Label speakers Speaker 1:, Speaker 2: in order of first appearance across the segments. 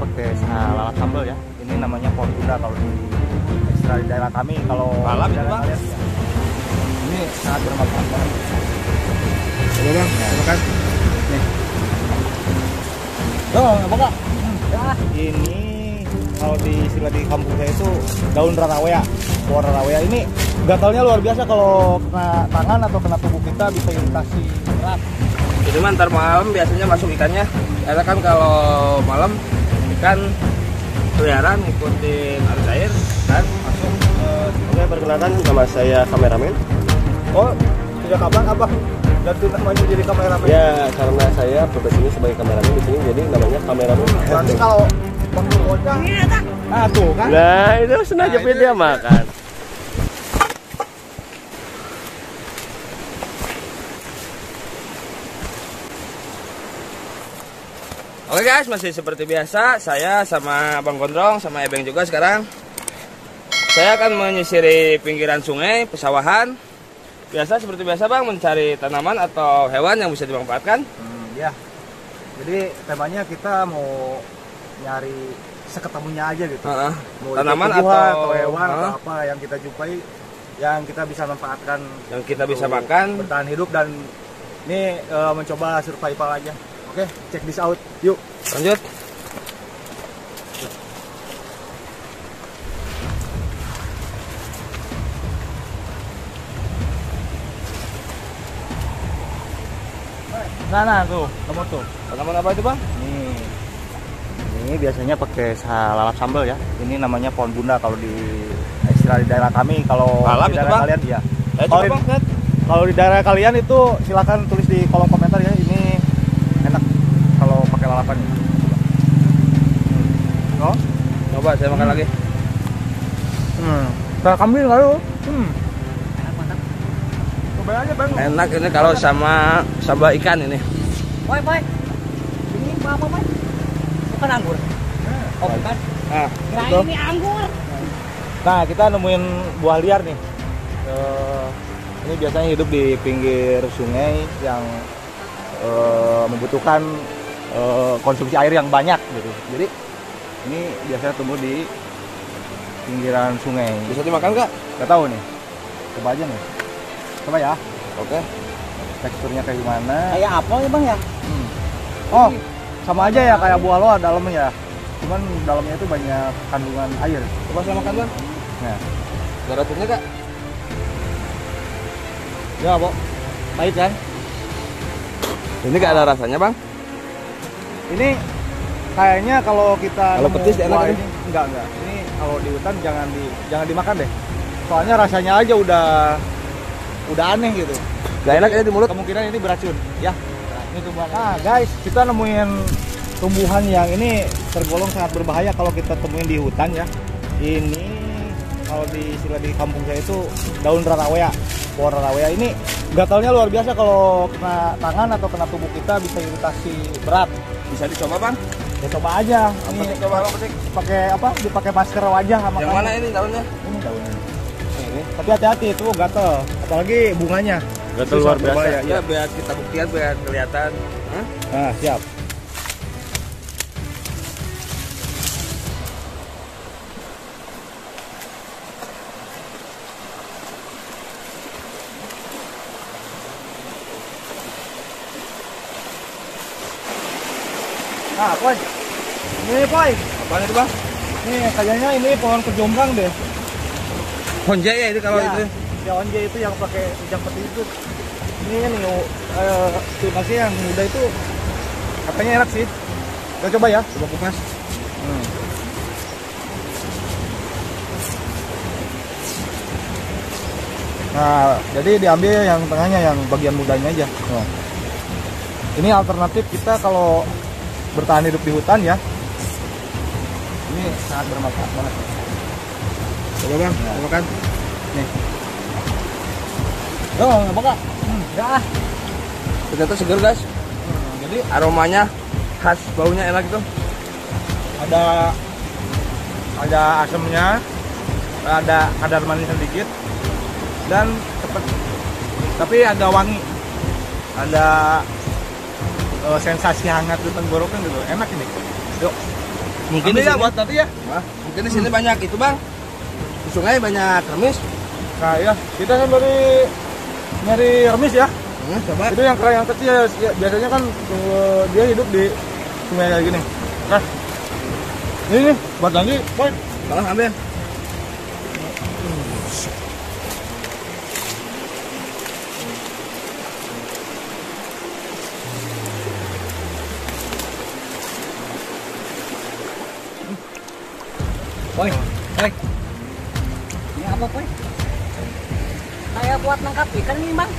Speaker 1: pakai lalap sambal ya. Ini namanya pohon bunda kalau di ekstra di daerah kami. Kalau
Speaker 2: lalap
Speaker 1: di
Speaker 2: itu
Speaker 1: daerah
Speaker 2: bang?
Speaker 1: kalian, ya. Ini sangat bermanfaat banget.
Speaker 2: Coba bang, makan. Nih.
Speaker 1: Oh, apa kak? Ya, ini kalau di istilah di kampung saya itu daun rarawea. Pohon rarawea ini gatalnya luar biasa, kalau kena tangan atau kena tubuh kita bisa iritasi berat.
Speaker 2: Jadi ntar malam biasanya masuk ikannya. Karena kan kalau malam ikan keliaran ngikutin arus air dan masuk.
Speaker 3: Oke, perkenalkan nama saya kameramen.
Speaker 1: Oh, tidak kabar apa? Ganti namanya jadi kameramen.
Speaker 3: Ya, karena saya profesinya sebagai kameramen di sini, jadi namanya kameramen.
Speaker 1: Berarti kalau Bang Bocah, nah tuh kan.
Speaker 3: Nah, itu sengaja
Speaker 2: Nah, itu
Speaker 3: dia makan.
Speaker 2: Oke guys, masih seperti biasa, saya sama Bang Gondrong sama Ebeng juga sekarang. Saya akan menyisiri pinggiran sungai, pesawahan. Biasa seperti biasa Bang, mencari tanaman atau hewan yang bisa dimanfaatkan.
Speaker 1: Ya. Jadi temanya kita mau nyari seketemunya aja gitu. Mau
Speaker 2: Tanaman
Speaker 1: itu tumbuhan
Speaker 2: atau
Speaker 1: hewan atau apa yang kita jumpai, yang kita bisa manfaatkan,
Speaker 2: yang kita bisa
Speaker 1: untuk
Speaker 2: makan,
Speaker 1: bertahan hidup, dan ini mencoba survival aja. Oke, check this out. Yuk.
Speaker 2: lanjut.
Speaker 1: Nah tuh, kamu tuh.
Speaker 2: Tanaman apa itu Bang?
Speaker 1: Ini biasanya pakai lalap sambal ya. Ini namanya pohon bunda kalau di istilah di daerah kami. Kalau
Speaker 2: Lalap
Speaker 1: di
Speaker 2: itu,
Speaker 1: daerah
Speaker 2: Bang?
Speaker 1: kalian ya.
Speaker 2: Coba Bang, lihat.
Speaker 1: Kalau di daerah kalian itu silakan tulis di kolom komentar ya. Ini enak kalau pakai lalapan. Oh,
Speaker 2: Coba saya makan lagi.
Speaker 1: kayak kambing lalu. Coba aja Bang.
Speaker 2: Enak ini kalau sama sambal ikan ini.
Speaker 4: Boy, ini apa, Boy? Bukan anggur. Oh, bukan.
Speaker 2: Nah,
Speaker 4: Nah,
Speaker 2: itu.
Speaker 4: ini anggur.
Speaker 1: Nah, kita nemuin buah liar nih. Ini biasanya hidup di pinggir sungai yang membutuhkan konsumsi air yang banyak gitu. Jadi ini biasanya tumbuh di pinggiran sungai.
Speaker 2: Bisa dimakan nggak?
Speaker 1: Gak tahu nih. Coba aja nih. Coba ya.
Speaker 2: Oke.
Speaker 1: Teksturnya kayak gimana?
Speaker 4: Kayak apa ya, Bang ya?
Speaker 1: Oh, sama aja ya kayak buah loa dalamnya ya. Cuman dalamnya itu banyak kandungan air.
Speaker 2: Coba saya makan Bang.
Speaker 1: Nah,
Speaker 2: Ada racunnya nggak?
Speaker 1: ya, Bo. Pahit kan?
Speaker 2: Ini nggak ada rasanya Bang.
Speaker 1: Ini kayaknya kalau kita
Speaker 2: Kalau
Speaker 1: nemu
Speaker 2: petis enak
Speaker 1: buah
Speaker 2: kan?
Speaker 1: ini, enggak. Ini kalau di hutan jangan dimakan deh. Soalnya rasanya aja udah aneh gitu.
Speaker 2: Gak enak ya di mulut.
Speaker 1: Kemungkinan ini beracun, ya. Ini tumbuhan. Nah, guys, kita nemuin tumbuhan yang ini tergolong sangat berbahaya kalau kita temuin di hutan ya. Ini kalau di istilah di kampung saya itu daun rarawea. Pohon rarawea ini gatalnya luar biasa, kalau kena tangan atau kena tubuh kita bisa iritasi berat.
Speaker 2: Bisa dicoba Bang.
Speaker 1: Ya coba aja.
Speaker 2: Apa
Speaker 1: Ini
Speaker 2: sih, coba apa sih?
Speaker 1: pakai apa? Dipakai masker wajah sama
Speaker 2: Yang mana ini daunnya?
Speaker 1: Ini daunnya. Ini. Tapi hati-hati itu gatel, apalagi bunganya.
Speaker 3: Gatel
Speaker 1: Itu
Speaker 3: luar
Speaker 1: sangat
Speaker 3: biasa.
Speaker 1: berbahaya,
Speaker 2: Ya biar kita buktikan, biar kelihatan. Hah?
Speaker 1: Nah, siap. Nah, Poy. Ini Poy.
Speaker 2: Apaan itu Bang?
Speaker 1: Nih, kayaknya ini pohon kejombrang deh.
Speaker 2: Honje ya itu kalau
Speaker 1: Ya,
Speaker 2: itu.
Speaker 1: ya onje itu yang pakai ujang peti itu. Ini nih, masih yang muda itu katanya enak sih. Kita coba ya.
Speaker 2: Coba kupas.
Speaker 1: Nah, jadi diambil yang tengahnya, yang bagian mudanya aja. Nah. Ini alternatif kita kalau bertahan hidup di hutan ya. Ini sangat bermanfaat banget.
Speaker 2: Coba Bang,
Speaker 1: Nah.
Speaker 2: coba kan.
Speaker 1: Nih. Oh, apa kak? Ya.
Speaker 2: Ternyata segar guys.
Speaker 1: Jadi
Speaker 2: Aromanya khas, baunya enak itu.
Speaker 1: ada asamnya, ada kadar manis sedikit, dan cepet, tapi agak wangi, ada sensasi hangat di tenggorokan gitu, enak ini. Yuk.
Speaker 2: Mungkin
Speaker 1: Ambil
Speaker 2: di
Speaker 1: ya
Speaker 2: sini,
Speaker 1: buat nanti ya.
Speaker 2: mungkin di sini banyak itu bang. Di sungai banyak remis.
Speaker 1: Nah ya, kita kan nyari remis ya.
Speaker 2: Coba.
Speaker 1: Itu yang kerang yang kecil ya, biasanya kan dia hidup di sungai kayak gini. Nah, ini nih buat lagi, boy.
Speaker 2: Bang ambil.
Speaker 4: Boy. Ini apa, Boy? Kayak buat nangkap ikan ini, Bang.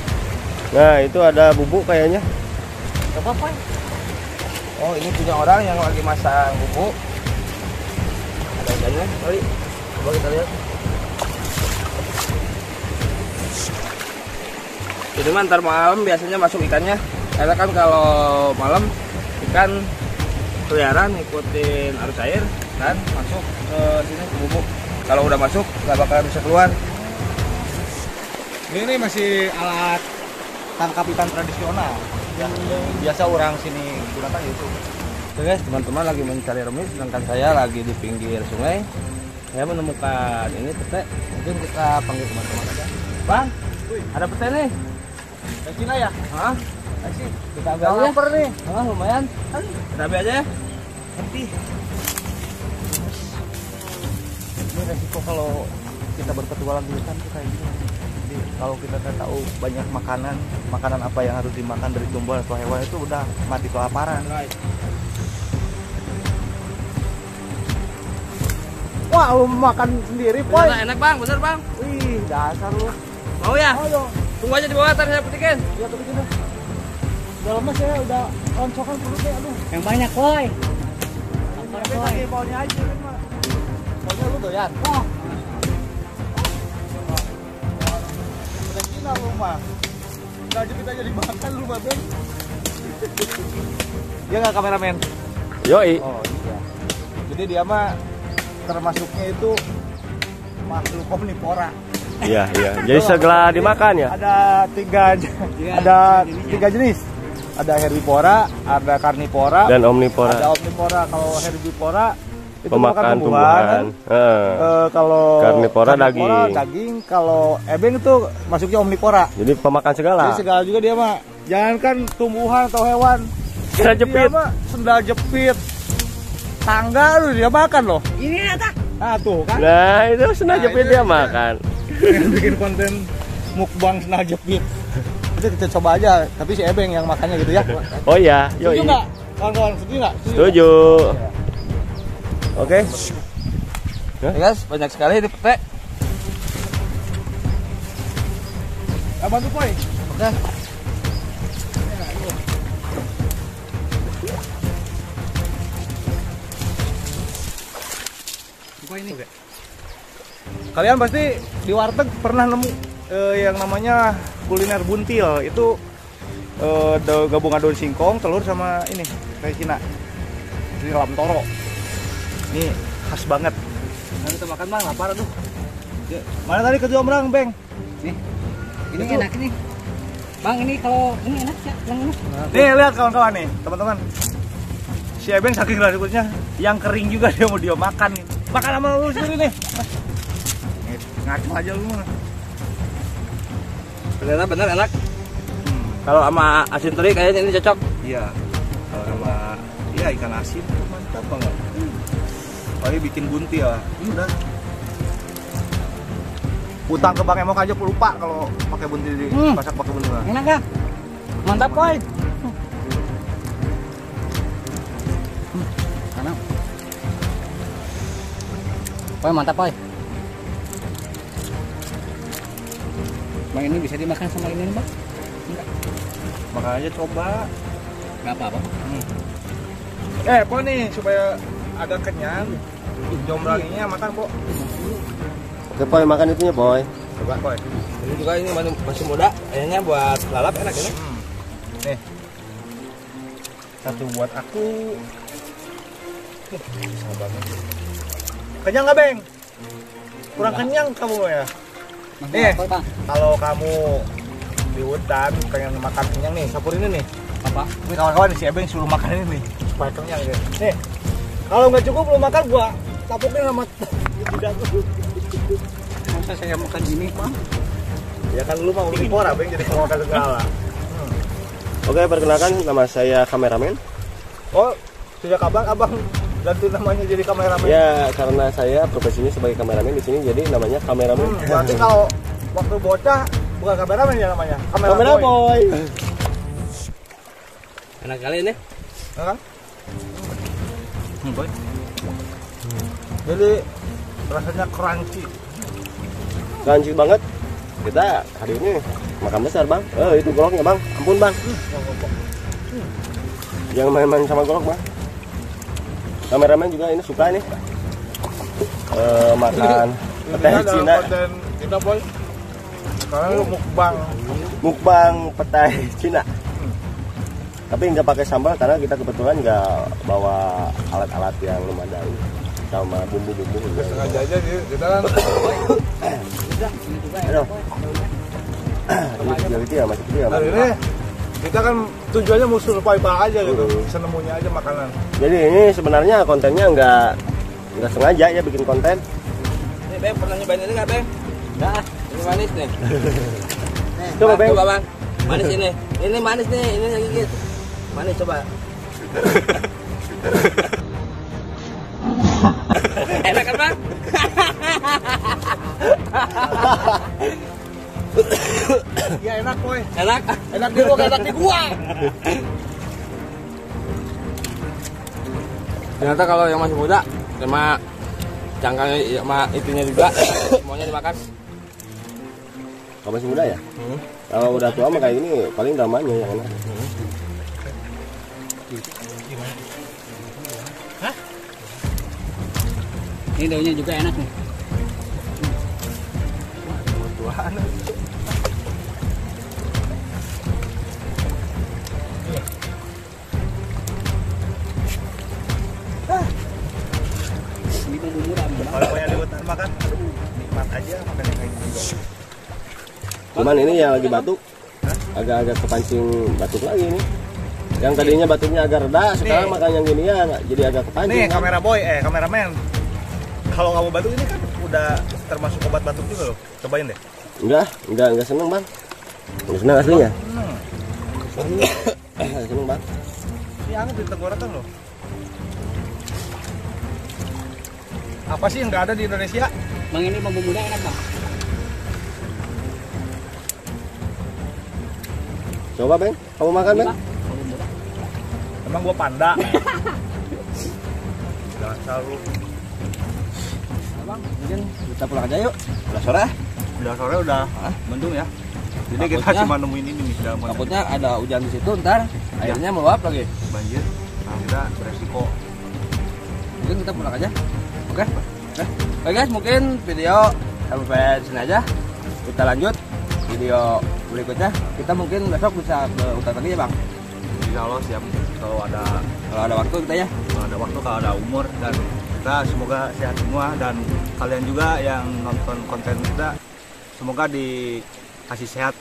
Speaker 3: Nah, itu ada bubuk kayaknya.
Speaker 4: Coba, Boy.
Speaker 2: Oh ini punya orang yang lagi masang bubuk. Ada ikannya, kali. Coba kita lihat. Ini mah ntar malam biasanya masuk ikannya. Karena kan kalau malam ikan keliaran ngikutin arus air kan masuk ke sini ke bubuk. Kalau udah masuk nggak bakal bisa keluar.
Speaker 1: Ini masih alat tangkap ikan tradisional yang biasa orang sini gunakan itu.
Speaker 2: Oke guys, teman-teman lagi mencari remis, sedangkan saya lagi di pinggir sungai. Saya menemukan ini pete. Mungkin kita panggil teman-teman aja. Bang, ada pete nih.
Speaker 1: Dari Cina ya?
Speaker 2: Hah?
Speaker 1: Masih.
Speaker 2: Kita ambil
Speaker 1: Udah
Speaker 2: aja.
Speaker 1: lapar nih.
Speaker 2: Ah, lumayan. Kita ambil aja ya.
Speaker 1: Nanti. Ini resiko kalau kita berpetualang di hutan tuh kayak gini. Jadi kalau kita nggak tahu banyak makanan apa yang harus dimakan dari tumbuhan atau hewan itu udah mati kelaparan. Wah, lu makan sendiri, Boy.
Speaker 2: Bener, enak bang, bener bang.
Speaker 1: Wih, dasar lu.
Speaker 2: Mau ya?
Speaker 1: Ayo.
Speaker 2: Tunggu aja di bawah, ntar saya petikin.
Speaker 1: Ya tapi gini. Udah lama saya udah roncokan perutnya, aduh.
Speaker 4: Yang banyak, Boy.
Speaker 1: Tapi lagi baunya aja kan, Mak. Baunya lu doyan. Wah. Udah Cina lu, Mak. Udah aja kita jadi makan lu, Mbak Ben. Dia nggak kameramen?
Speaker 3: Yoi.
Speaker 1: Oh iya. Jadi dia mah termasuknya itu makhluk omnivora.
Speaker 3: Iya, iya. Jadi segala dimakan ya?
Speaker 1: Ada tiga jenis. Ada herbivora, ada karnivora,
Speaker 3: Dan omnivora.
Speaker 1: ada omnivora. Kalau herbivora itu
Speaker 3: Pemakan
Speaker 1: makan
Speaker 3: tumbuhan.
Speaker 1: Kalau
Speaker 3: Karnivora daging.
Speaker 1: daging. Kalau ebeng itu masuknya omnivora.
Speaker 3: Jadi pemakan segala.
Speaker 1: Jadi segala juga dia mah. Jangankan tumbuhan atau hewan.
Speaker 3: Sendal
Speaker 1: Dia
Speaker 3: jepit.
Speaker 1: mah sendal jepit. Tangga lu dia makan loh.
Speaker 4: Ini ada.
Speaker 1: Nah tuh kan.
Speaker 3: Nah, itu senang
Speaker 1: Nah,
Speaker 3: jepit
Speaker 1: itu
Speaker 3: dia
Speaker 1: dia.
Speaker 3: makan.
Speaker 1: Yang bikin konten mukbang sendal jepit. Nanti kita coba aja. Tapi si ebeng yang makannya gitu ya.
Speaker 3: Oh iya,
Speaker 1: Setuju
Speaker 3: yoi.
Speaker 1: nggak? Kawan-kawan setuju nggak?
Speaker 3: Setuju. Oke.
Speaker 2: Ya guys, banyak sekali di pete.
Speaker 1: Bantu Poy.
Speaker 2: Oke.
Speaker 1: Kalian pasti di warteg pernah nemu yang namanya kuliner buntil. Itu gabungan daun singkong, telur sama ini kayak Cina. Ini lam toro. Ini khas banget.
Speaker 2: Nah, kita makan bang, lapar aduh.
Speaker 1: Ya, mana tadi ke Jombrang, Beng?
Speaker 4: Nih. Ini
Speaker 1: Itu.
Speaker 4: enak ini. Bang, ini kalau ini enak ya, yang ini.
Speaker 1: Nih lihat kawan-kawan nih, teman-teman. Si Ebeng saking lakunya, yang kering juga dia mau dia makan nih. Makan sama lu sendiri nih. Ngaco aja lu mah.
Speaker 2: Bener enak. Kalau sama asin teri kayaknya ini cocok.
Speaker 1: Iya. Kalau sama iya ikan asin tuh mantap banget. Apalagi bikin buntil. Ini udah. Utang ke Bang Emok aja lupa kalau pakai buntil di masak pakai buntil.
Speaker 4: Enak gak? Mantap, Boy. Karena Boy, mantap, Boy. Bang, ini bisa dimakan sama ini, Bang? Enggak.
Speaker 1: Makan aja coba.
Speaker 4: Enggak apa-apa.
Speaker 1: Po nih supaya agak kenyang. Jombranginya makan, Po.
Speaker 3: Oke, Boy, makan itunya, Boy.
Speaker 1: Coba, Boy.
Speaker 2: Ini juga ini masih muda, kayaknya buat lalap enak ini.
Speaker 1: Nih. Satu buat aku. Bisa banget. Kenyang nggak, Beng? Kurang kenyang kamu ya? Nih,
Speaker 4: Apa, Bang?
Speaker 1: kalau kamu di hutan pengen makan kenyang nih, sapur ini nih.
Speaker 4: Apa?
Speaker 1: Ini kawan-kawan si Ebeng suruh makan ini nih supaya kenyang gitu. Nih, Kalau nggak cukup lu makan gua tapukin sama jidat lu.
Speaker 4: Masa saya makan ini, Bang?
Speaker 1: Ya kan lu mau impor abang jadi kalau makan segala.
Speaker 3: Oke, perkenalkan nama saya kameramen.
Speaker 1: Oh, sejak kapan abang ganti namanya jadi kameramen?
Speaker 3: Ya, karena saya profesinya sebagai kameramen di sini, jadi namanya kameramen.
Speaker 1: Berarti kalau waktu bocah bukan kameramen ya namanya,
Speaker 3: Kamera boy.
Speaker 2: Enak kali ini.
Speaker 1: Ya kan? Jadi rasanya crunchy.
Speaker 3: Lanjut banget. Kita hari ini makan besar, Bang. Itu goloknya, Bang. Ampun, Bang. Jangan main-main sama golok, Bang. Kameramen juga ini suka nih. Makan petai Cina.
Speaker 1: Kita boy. Sekarang lu
Speaker 3: Mukbang petai Cina. Tapi nggak pakai sambal karena kita kebetulan nggak bawa alat-alat yang memadai sama bumbu-bumbu.
Speaker 1: Sengaja aja kita kan.
Speaker 3: Aduh. Itu ya masih kecil.
Speaker 1: Hari ini kita kan tujuannya mau survival aja gitu, senemunya aja makanan.
Speaker 3: Jadi ini sebenarnya kontennya nggak sengaja ya bikin konten.
Speaker 2: Nih, Bang, pernah nyobain ini nggak, Bang?
Speaker 4: Nah,
Speaker 2: Ini manis nih.
Speaker 3: Coba, Bang.
Speaker 2: Coba, Bang. Manis ini. Ini manis nih, ini yang gigit. Manis coba. Enak kan, Bang?
Speaker 1: Ya enak boy.
Speaker 2: Enak.
Speaker 1: Enak di gua, enak di gua.
Speaker 2: Ternyata kalau yang masih muda sama cangkangnya sama itunya juga semuanya dimakan.
Speaker 3: Kalau masih muda ya? Kalau udah tua mah kayak gini paling damanya yang enak.
Speaker 4: ini daunnya juga enak nih. Ini bumbu murah.
Speaker 1: Kalau yang di hutan makan, nikmat aja makannya kayak gitu.
Speaker 3: Cuman ini yang lagi batuk, agak-agak kepancing batuk lagi nih. Yang tadinya batuknya agak reda, sekarang makan yang gini ya jadi agak kepancing.
Speaker 1: Nih
Speaker 3: kan?
Speaker 1: kamera boy, kameramen. Kalau kamu batuk ini kan udah termasuk obat batuk juga loh. Cobain deh.
Speaker 3: Enggak seneng, Bang. Enggak seneng aslinya. Enggak seneng, Bang.
Speaker 1: Ini anget di tenggorokan loh. Apa sih yang nggak ada di Indonesia?
Speaker 4: Bang, ini bumbu muda enak, Bang.
Speaker 3: Coba, Bang. Kamu makan, Bang?
Speaker 4: Bumbu muda.
Speaker 1: Emang gua panda. Jangan selalu.
Speaker 2: Bang, mungkin kita pulang aja yuk. Udah sore.
Speaker 1: Udah sore udah mendung ya. Jadi kita
Speaker 2: Takutnya-
Speaker 1: cuma nemuin ini nih dalam
Speaker 2: Takutnya ada hujan di situ, ntar airnya meluap lagi.
Speaker 1: banjir. Nah, kita beresiko.
Speaker 2: Mungkin kita pulang aja. Oke? Oke guys, mungkin video sampai sini aja. Kita lanjut video berikutnya. Kita mungkin besok bisa ke hutan lagi ya, Bang.
Speaker 1: Insya Allah siap kalau
Speaker 2: Kalau ada waktu kita ya.
Speaker 1: ada waktu, kalau ada umur, dan kita semoga sehat semua, dan kalian juga yang nonton konten kita semoga dikasih sehat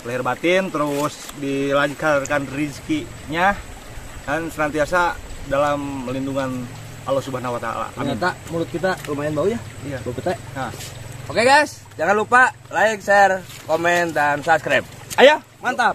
Speaker 1: lahir batin, terus dilancarkan rezekinya, dan senantiasa dalam lindungan Allah Subhanahu wa taala. Amin.
Speaker 2: Ternyata mulut kita lumayan bau ya.
Speaker 1: Iya.
Speaker 2: Bau petai.
Speaker 1: Nah,
Speaker 2: Oke guys, jangan lupa like, share, komen, dan subscribe. Ayo, mantap.